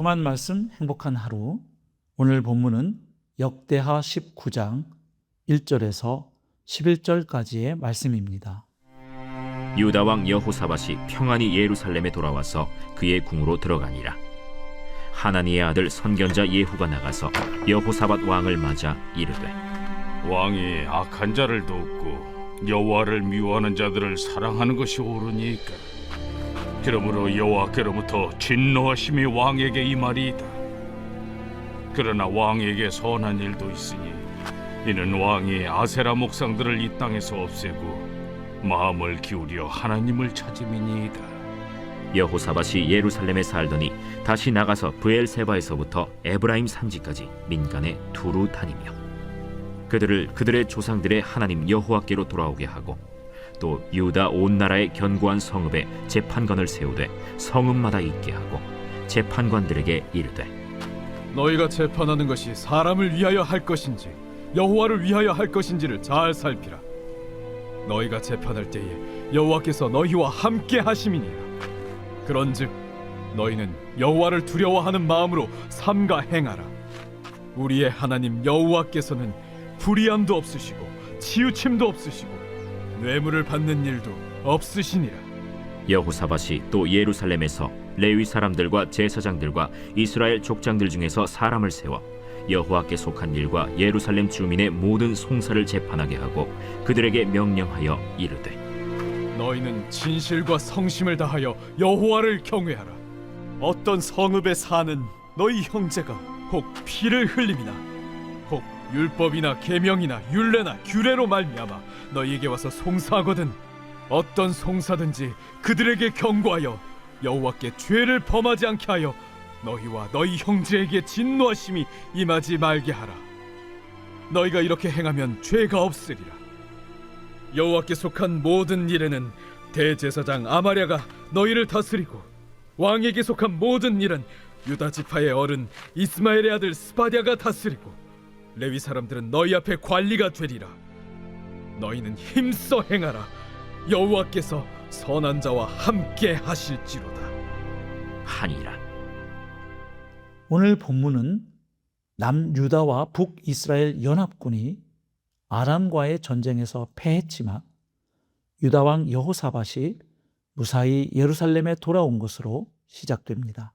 복음한 말씀 행복한 하루. 오늘 본문은 역대하 19장 1절에서 11절까지의 말씀입니다. 유다 왕 여호사밧이 평안히 예루살렘에 돌아와서 그의 궁으로 들어가니라. 하나니의 아들 선견자 예후가 나가서 여호사밧 왕을 맞아 이르되, 왕이 악한 자를 돕고 여호와를 미워하는 자들을 사랑하는 것이 옳으니까. 그러므로 여호와께로부터 진노하심이 왕에게 임하리이다. 그러나 왕에게 선한 일도 있으니 이는 왕이 아세라 목상들을 이 땅에서 없애고 마음을 기울여 하나님을 찾음이니이다. 여호사밧이 예루살렘에 살더니 다시 나가서 브엘세바에서부터 에브라임 산지까지 민간에 두루 다니며 그들을 그들의 조상들의 하나님 여호와께로 돌아오게 하고 또 유다 온 나라의 견고한 성읍에 재판관을 세우되 성읍마다 있게 하고 재판관들에게 이르되, 너희가 재판하는 것이 사람을 위하여 할 것인지 여호와를 위하여 할 것인지를 잘 살피라. 너희가 재판할 때에 여호와께서 너희와 함께 하심이니라. 그런즉 너희는 여호와를 두려워하는 마음으로 삼가 행하라. 우리의 하나님 여호와께서는 불의함도 없으시고 치우침도 없으시고 뇌물을 받는 일도 없으시니라. 여호사밧이 또 예루살렘에서 레위 사람들과 제사장들과 이스라엘 족장들 중에서 사람을 세워 여호와께 속한 일과 예루살렘 주민의 모든 송사를 재판하게 하고 그들에게 명령하여 이르되, 너희는 진실과 성심을 다하여 여호와를 경외하라. 어떤 성읍에 사는 너희 형제가 혹 피를 흘림이나 혹 율법이나 계명이나 율례나 규례로 말미암아 너희에게 와서 송사하거든 어떤 송사든지 그들에게 경고하여 여호와께 죄를 범하지 않게 하여 너희와 너희 형제에게 진노하심이 임하지 말게 하라. 너희가 이렇게 행하면 죄가 없으리라. 여호와께 속한 모든 일에는 대제사장 아마랴가 너희를 다스리고 왕에게 속한 모든 일은 유다 지파의 어른 이스마엘의 아들 스바랴가 다스리고 레위 사람들은 너희 앞에 관리가 되리라. 너희는 힘써 행하라. 여호와께서 선한 자와 함께 하실지로다 하니라. 오늘 본문은 남유다와 북이스라엘 연합군이 아람과의 전쟁에서 패했지만 유다 왕 여호사밧이 무사히 예루살렘에 돌아온 것으로 시작됩니다.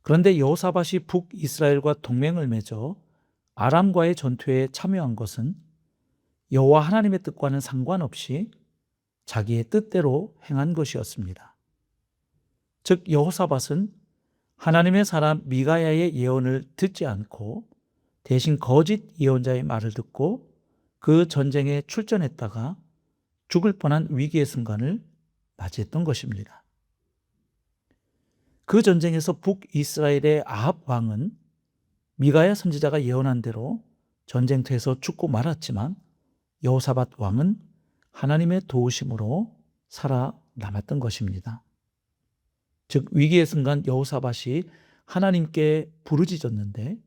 그런데 여호사밧이 북이스라엘과 동맹을 맺어 아람과의 전투에 참여한 것은 여호와 하나님의 뜻과는 상관없이 자기의 뜻대로 행한 것이었습니다. 즉 여호사밧은 하나님의 사람 미가야의 예언을 듣지 않고 대신 거짓 예언자의 말을 듣고 그 전쟁에 출전했다가 죽을 뻔한 위기의 순간을 맞이했던 것입니다. 그 전쟁에서 북이스라엘의 아합 왕은 미가야 선지자가 예언한 대로 전쟁터에서 죽고 말았지만 여호사밧 왕은 하나님의 도우심으로 살아남았던 것입니다. 즉 위기의 순간 여호사밧이 하나님께 부르짖었는데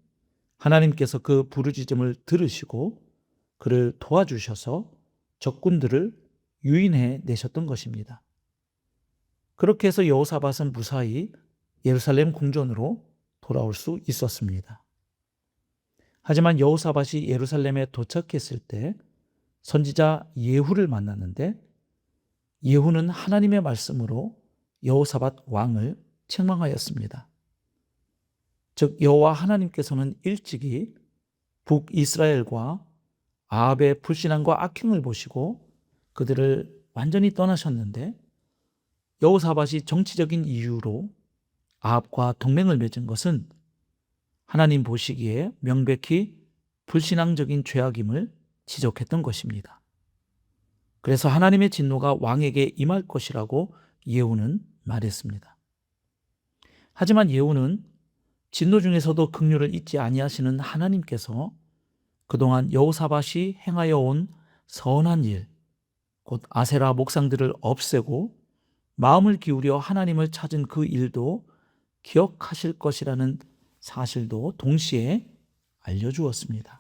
하나님께서 그 부르짖음을 들으시고 그를 도와주셔서 적군들을 유인해 내셨던 것입니다. 그렇게 해서 여호사밧은 무사히 예루살렘 궁전으로 돌아올 수 있었습니다. 하지만 여호사밧이 예루살렘에 도착했을 때 선지자 예후를 만났는데 예후는 하나님의 말씀으로 여호사밧 왕을 책망하였습니다. 즉 여호와 하나님께서는 일찍이 북이스라엘과 아합의 불신앙과 악행을 보시고 그들을 완전히 떠나셨는데 여호사밧이 정치적인 이유로 아합과 동맹을 맺은 것은 하나님 보시기에 명백히 불신앙적인 죄악임을 지적했던 것입니다. 그래서 하나님의 진노가 왕에게 임할 것이라고 예후는 말했습니다. 하지만 예후는 진노 중에서도 긍휼을 잊지 아니하시는 하나님께서 그동안 여호사밧이 행하여 온 선한 일, 곧 아세라 목상들을 없애고 마음을 기울여 하나님을 찾은 그 일도 기억하실 것이라는 사실도 동시에 알려주었습니다.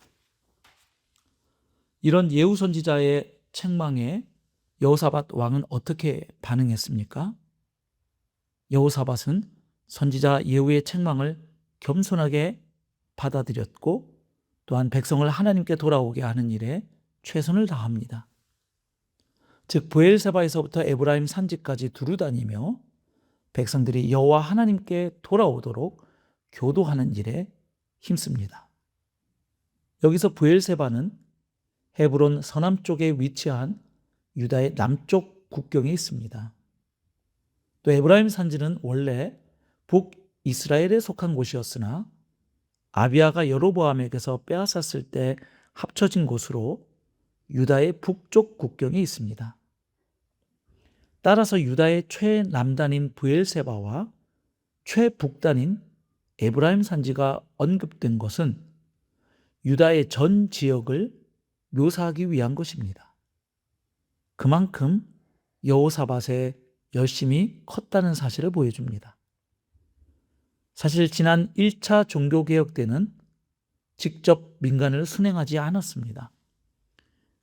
이런 예후 선지자의 책망에 여호사밧 왕은 어떻게 반응했습니까? 여호사밧은 선지자 예후의 책망을 겸손하게 받아들였고 또한 백성을 하나님께 돌아오게 하는 일에 최선을 다합니다. 즉 브엘세바에서부터 에브라임 산지까지 두루 다니며 백성들이 여호와 하나님께 돌아오도록 교도하는 일에 힘씁니다. 여기서 브엘세바는 헤브론 서남쪽에 위치한 유다의 남쪽 국경에 있습니다. 또 에브라임 산지는 원래 북이스라엘에 속한 곳이었으나 아비야가 여로보암에게서 빼앗았을 때 합쳐진 곳으로 유다의 북쪽 국경에 있습니다. 따라서 유다의 최남단인 브엘세바와 최북단인 에브라임 산지가 언급된 것은 유다의 전 지역을 묘사하기 위한 것입니다. 그만큼 여호사밧의 열심이 컸다는 사실을 보여줍니다. 사실 지난 1차 종교개혁 때는 직접 민간을 순행하지 않았습니다.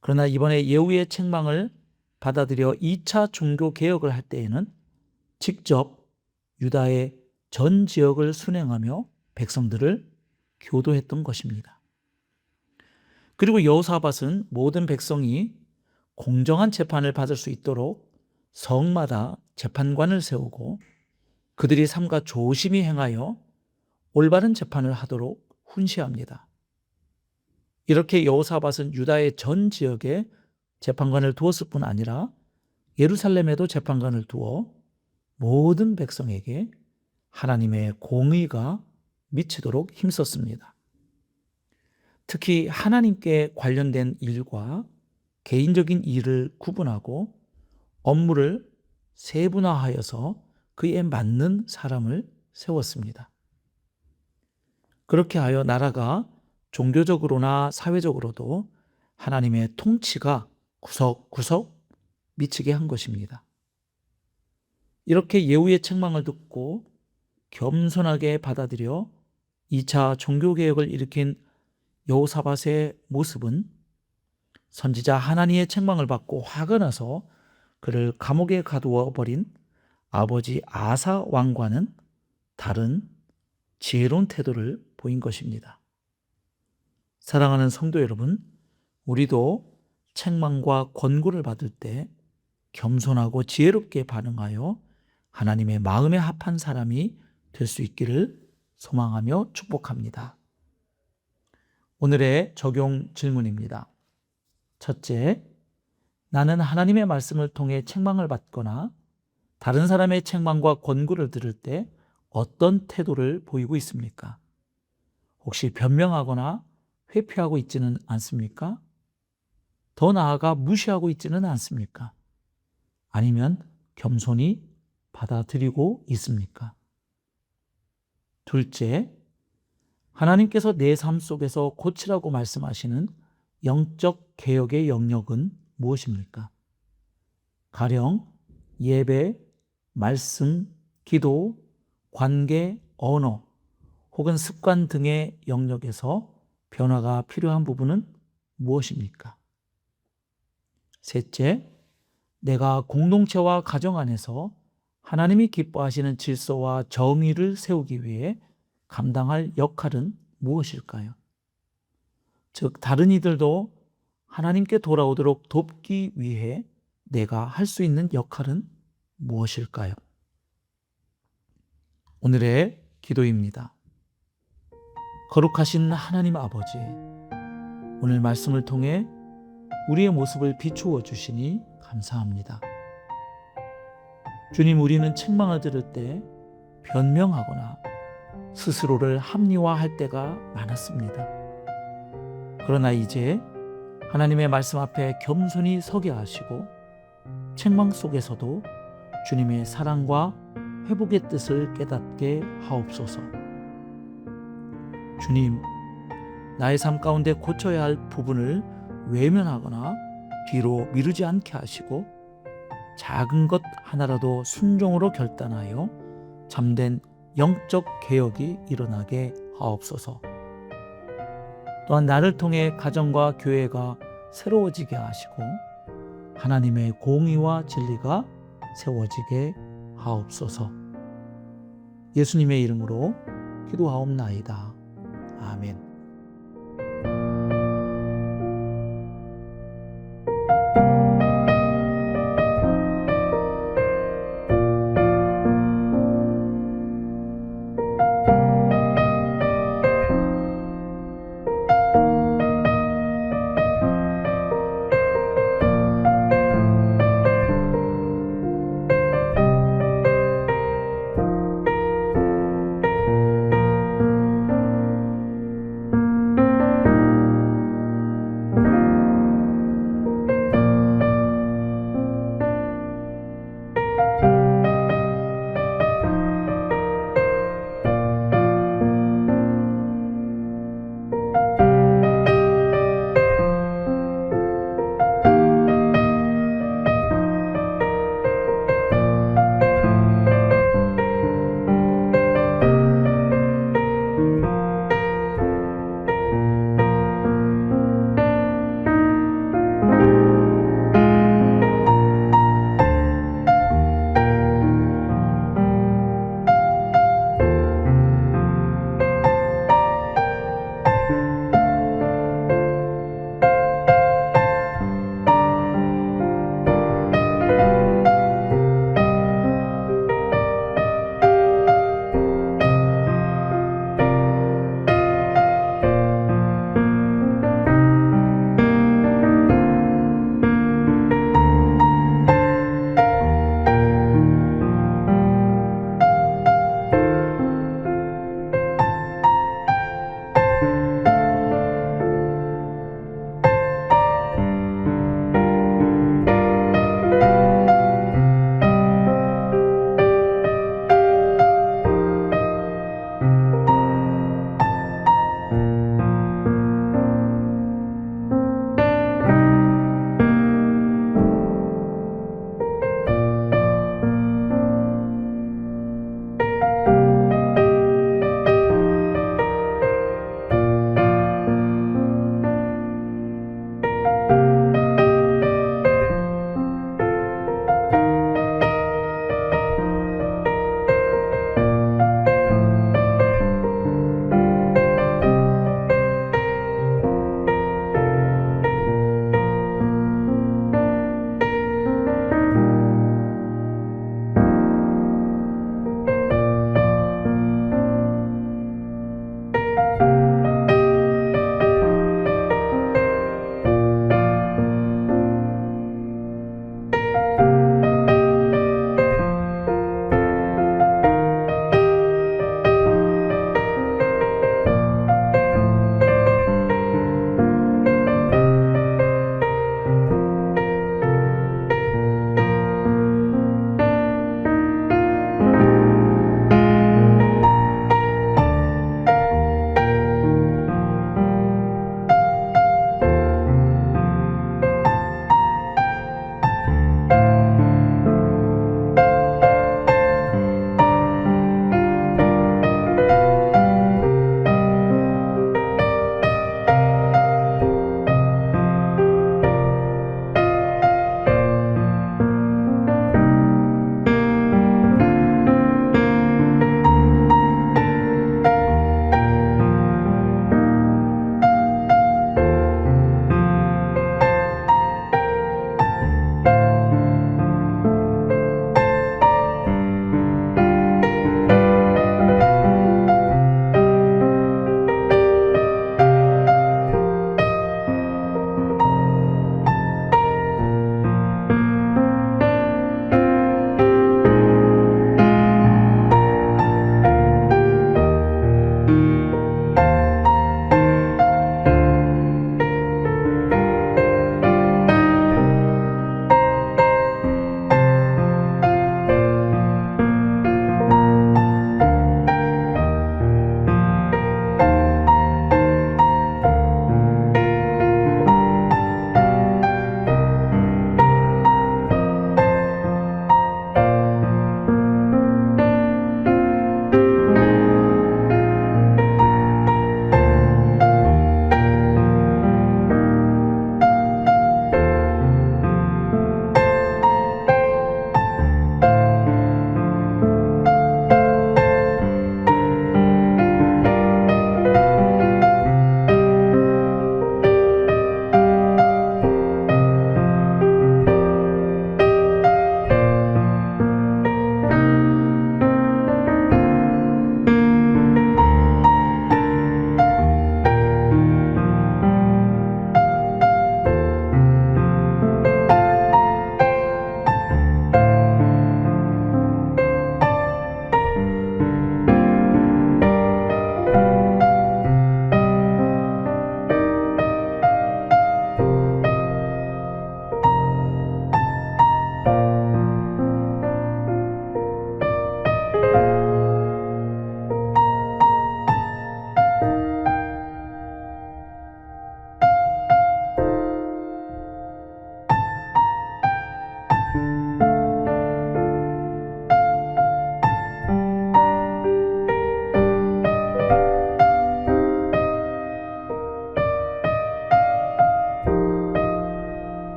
그러나 이번에 예후의 책망을 받아들여 2차 종교개혁을 할 때에는 직접 유다의 전 지역을 순행하며 백성들을 교도했던 것입니다. 그리고 여호사밧은 모든 백성이 공정한 재판을 받을 수 있도록 성마다 재판관을 세우고 그들이 삼가 조심히 행하여 올바른 재판을 하도록 훈시합니다. 이렇게 여호사밧은 유다의 전 지역에 재판관을 두었을 뿐 아니라 예루살렘에도 재판관을 두어 모든 백성에게 하나님의 공의가 미치도록 힘썼습니다. 특히 하나님께 관련된 일과 개인적인 일을 구분하고 업무를 세분화하여서 그에 맞는 사람을 세웠습니다. 그렇게 하여 나라가 종교적으로나 사회적으로도 하나님의 통치가 구석구석 미치게 한 것입니다. 이렇게 예후의 책망을 듣고 겸손하게 받아들여 2차 종교개혁을 일으킨 여호사밧의 모습은 선지자 하나니의 책망을 받고 화가 나서 그를 감옥에 가두어 버린 아버지 아사 왕과는 다른 지혜로운 태도를 보인 것입니다. 사랑하는 성도 여러분, 우리도 책망과 권고를 받을 때 겸손하고 지혜롭게 반응하여 하나님의 마음에 합한 사람이 될 수 있기를 소망하며 축복합니다. 오늘의 적용 질문입니다. 첫째, 나는 하나님의 말씀을 통해 책망을 받거나 다른 사람의 책망과 권고를 들을 때 어떤 태도를 보이고 있습니까? 혹시 변명하거나 회피하고 있지는 않습니까? 더 나아가 무시하고 있지는 않습니까? 아니면 겸손히 받아들이고 있습니까? 둘째, 하나님께서 내 삶 속에서 고치라고 말씀하시는 영적 개혁의 영역은 무엇입니까? 가령 예배, 말씀, 기도, 관계, 언어 혹은 습관 등의 영역에서 변화가 필요한 부분은 무엇입니까? 셋째, 내가 공동체와 가정 안에서 하나님이 기뻐하시는 질서와 정의를 세우기 위해 감당할 역할은 무엇일까요? 즉, 다른 이들도 하나님께 돌아오도록 돕기 위해 내가 할 수 있는 역할은 무엇일까요? 오늘의 기도입니다. 거룩하신 하나님 아버지, 오늘 말씀을 통해 우리의 모습을 비추어 주시니 감사합니다. 주님, 우리는 책망을 들을 때 변명하거나 스스로를 합리화할 때가 많았습니다. 그러나 이제 하나님의 말씀 앞에 겸손히 서게 하시고 책망 속에서도 주님의 사랑과 회복의 뜻을 깨닫게 하옵소서. 주님, 나의 삶 가운데 고쳐야 할 부분을 외면하거나 뒤로 미루지 않게 하시고 작은 것 하나라도 순종으로 결단하여 참된 영적 개혁이 일어나게 하옵소서. 또한 나를 통해 가정과 교회가 새로워지게 하시고 하나님의 공의와 진리가 세워지게 하옵소서. 예수님의 이름으로 기도하옵나이다. 아멘.